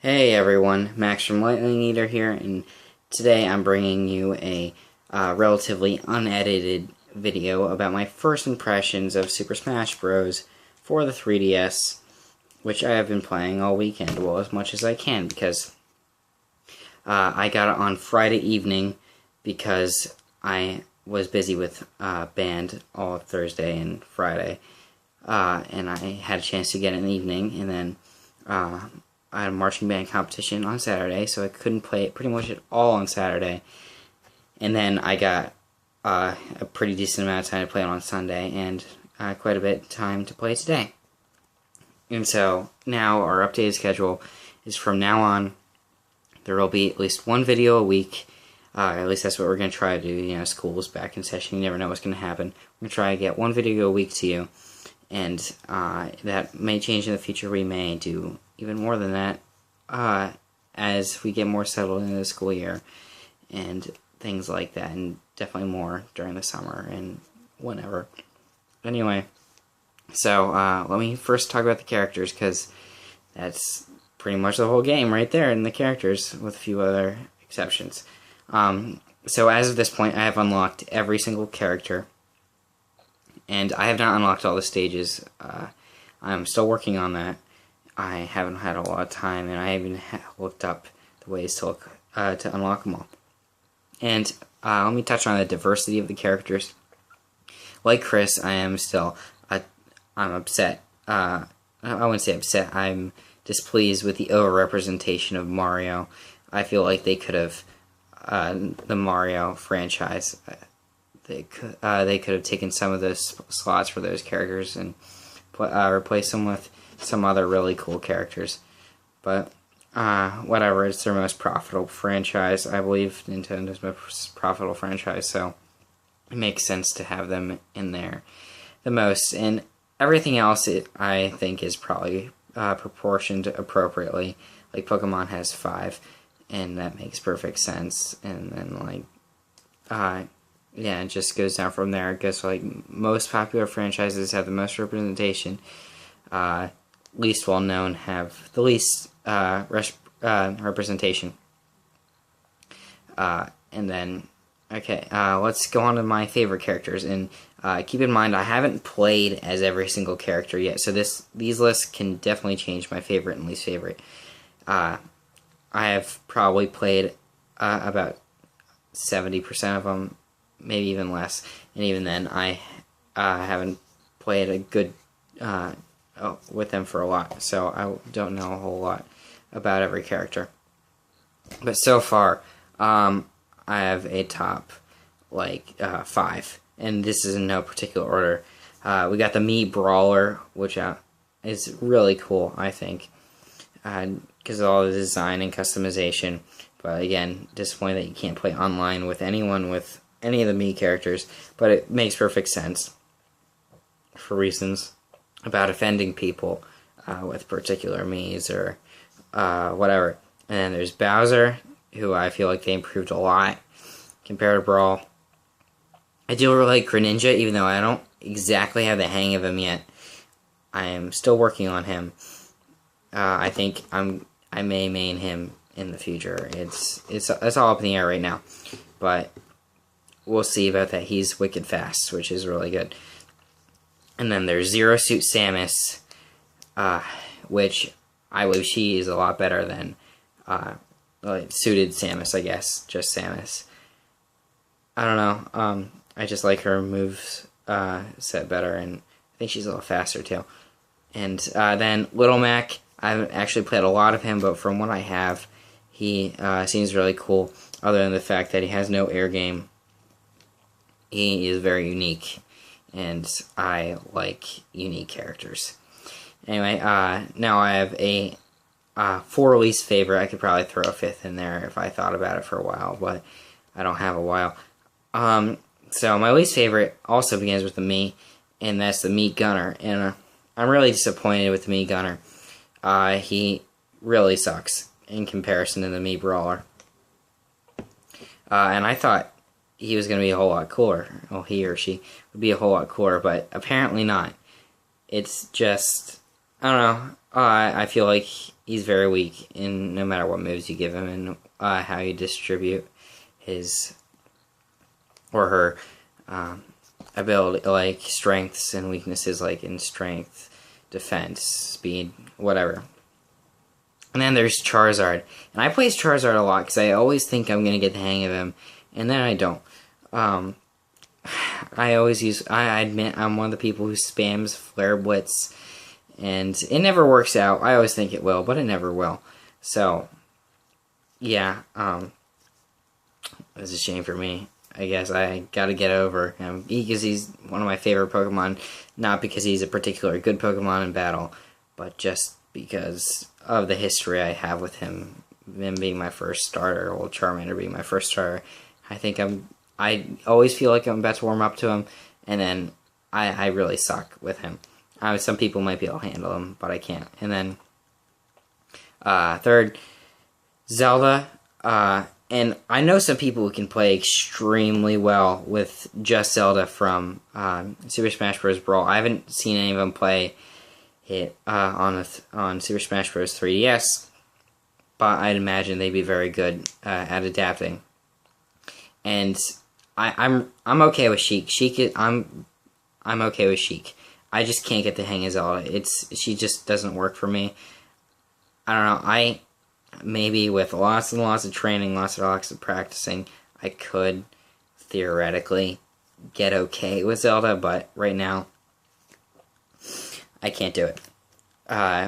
Hey everyone, Max from Lightning Eater here, and today I'm bringing you a relatively unedited video about my first impressions of Super Smash Bros. For the 3DS, which I have been playing all weekend, well, as much as I can, because I got it on Friday evening because I was busy with band all Thursday and Friday, and I had a chance to get it in the evening, and then I had a marching band competition on Saturday, so I couldn't play it pretty much at all on Saturday. And then I got a pretty decent amount of time to play it on Sunday, and quite a bit of time to play today. And so now our updated schedule is from now on, there will be at least one video a week. At least that's what we're going to try to do. You know, school's back in session, you never know what's going to happen. We're going to try to get one video a week to you. And that may change in the future. We may do even more than that as we get more settled into the school year and things like that, and definitely more during the summer and whenever. Anyway, so let me first talk about the characters, because that's pretty much the whole game right there in the characters, with a few other exceptions. So as of this point, I have unlocked every single character, and I have not unlocked all the stages. I'm still working on that. I haven't had a lot of time, and I haven't looked up the ways to unlock them all. And let me touch on the diversity of the characters. Like Chris, I am still I'm upset. I wouldn't say upset. I'm displeased with the over-representation of Mario. I feel like they could have the Mario franchise. They could have taken some of those slots for those characters and replaced them with some other really cool characters. But whatever, it's their most profitable franchise. I believe Nintendo's most profitable franchise, so it makes sense to have them in there the most. And everything else, I think, is probably proportioned appropriately. Like Pokemon has 5, and that makes perfect sense. And then yeah, it just goes down from there. It goes like most popular franchises have the most representation. Least well known have the least representation. And then, okay, let's go on to my favorite characters. And keep in mind, I haven't played as every single character yet, so these lists can definitely change my favorite and least favorite. I have probably played about 70% of them, maybe even less, and even then I haven't played a good with them for a lot, so I don't know a whole lot about every character. But so far, I have a top 5, and this is in no particular order. We got the Mii Brawler, which is really cool, I think, because of all the design and customization. But again, disappointed that you can't play online with anyone with any of the Mii characters, but it makes perfect sense for reasons about offending people with particular Miis or whatever. And then there's Bowser, who I feel like they improved a lot compared to Brawl. I do really like Greninja, even though I don't exactly have the hang of him yet. I am still working on him. I think I may main him in the future. It's all up in the air right now, but we'll see about that. He's wicked fast, which is really good. And then there's Zero Suit Samus, which I believe she is a lot better than Suited Samus, I guess. Just Samus. I don't know. I just like her moves set better, and I think she's a little faster too. And then Little Mac, I haven't actually played a lot of him, but from what I have, he seems really cool, other than the fact that he has no air game. He is very unique, and I like unique characters. Anyway, now I have a 4 least favorite. I could probably throw a 5th in there if I thought about it for a while, but I don't have a while. So my least favorite also begins with the Mii, and that's the Mii Gunner. And I'm really disappointed with the Mii Gunner. He really sucks in comparison to the Mii Brawler. And I thought he was going to be a whole lot cooler. Well, he or she would be a whole lot cooler, but apparently not. It's just, I don't know, I feel like he's very weak in no matter what moves you give him and how you distribute his or her ability, like strengths and weaknesses, like in strength, defense, speed, whatever. And then there's Charizard, and I play Charizard a lot because I always think I'm gonna get the hang of him, and then I don't. I always use. I admit I'm one of the people who spams Flare Blitz, and it never works out. I always think it will, but it never will. So, yeah, it's a shame for me. I guess I gotta get over him because he's one of my favorite Pokemon, not because he's a particularly good Pokemon in battle, but just because of the history I have with him being my first starter, or Charmander being my first starter. I always feel like I'm about to warm up to him, and then I really suck with him. Some people might be able to handle him, but I can't. And then third, Zelda. And I know some people who can play extremely well with just Zelda from Super Smash Bros. Brawl. I haven't seen any of them play it on Super Smash Bros. 3DS, but I'd imagine they'd be very good at adapting. And I'm okay with Sheik. I'm okay with Sheik. I just can't get the hang of Zelda. She just doesn't work for me. I don't know. Maybe with lots and lots of training, lots of practicing, I could theoretically get okay with Zelda, but right now I can't do it.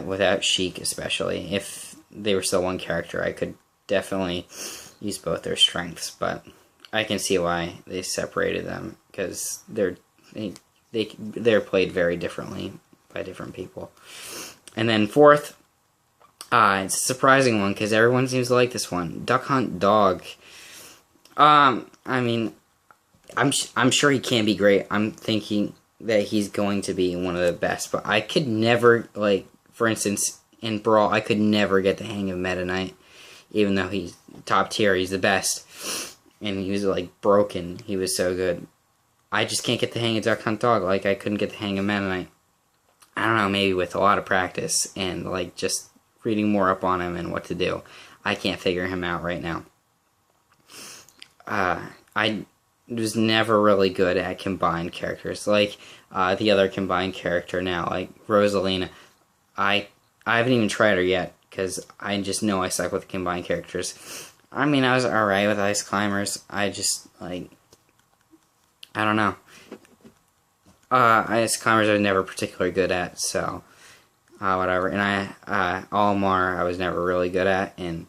Without Sheik, especially. If they were still one character, I could definitely use both their strengths, but I can see why they separated them, because they're played very differently by different people. And then fourth, it's a surprising one because everyone seems to like this one. Duck Hunt Dog. I mean, I'm sure he can be great. I'm thinking that he's going to be one of the best, but I could never, like, for instance, in Brawl, I could never get the hang of Meta Knight, even though he's top tier. He's the best, and he was like broken. He was so good. I just can't get the hang of Duck Hunt Dog. Like, I couldn't get the hang of Meta Knight. I don't know, maybe with a lot of practice and like just reading more up on him and what to do, I can't figure him out right now. I was never really good at combined characters, like the other combined character now, like Rosalina. I haven't even tried her yet, because I just know I suck with combined characters. I mean, I was alright with Ice Climbers. I just, like, I don't know. Ice Climbers I was never particularly good at, so whatever. And Olimar I was never really good at, and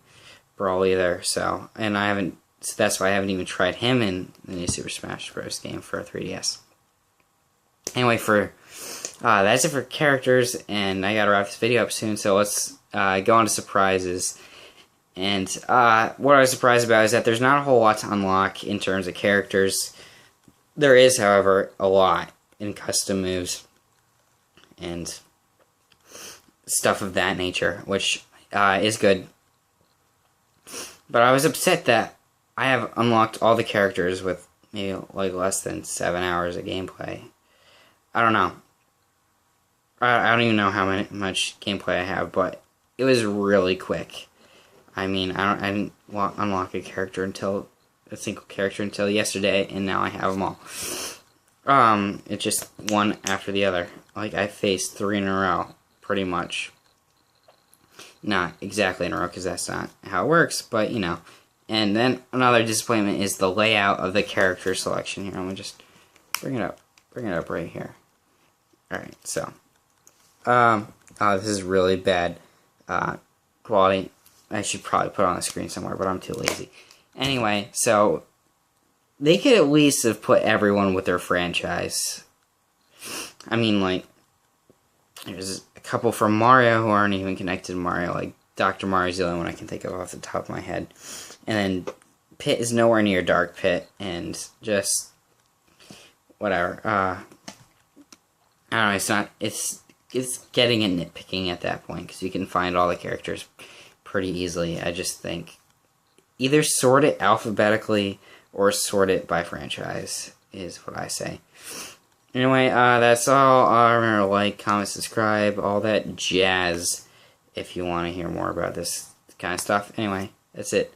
Brawl either, so that's why I haven't even tried him in the new Super Smash Bros. Game for 3DS. Anyway, that's it for characters, and I gotta wrap this video up soon, so let's go on to surprises. And what I was surprised about is that there's not a whole lot to unlock in terms of characters. There is, however, a lot in custom moves and stuff of that nature, which is good. But I was upset that I have unlocked all the characters with maybe like less than 7 hours of gameplay. I don't know. I don't even know how much gameplay I have, but it was really quick. I mean, I didn't unlock a single character until yesterday, and now I have them all. It's just one after the other. Like, I faced 3 in a row, pretty much. Not exactly in a row, because that's not how it works, but, you know. And then another disappointment is the layout of the character selection here. I'm going to just bring it up right here. Alright, so. This is really bad quality. I should probably put it on the screen somewhere, but I'm too lazy. Anyway, so they could at least have put everyone with their franchise. I mean, like, there's a couple from Mario who aren't even connected to Mario. Like, Dr. Mario's the only one I can think of off the top of my head. And then Pit is nowhere near Dark Pit, and just whatever. I don't know, it's getting a nitpicking at that point, because you can find all the characters pretty easily. I just think either sort it alphabetically or sort it by franchise is what I say. Anyway, that's all. Remember to like, comment, subscribe, all that jazz. if you want to hear more about this kind of stuff. Anyway, that's it.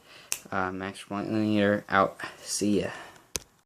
Max from Lightning Eater out. See ya.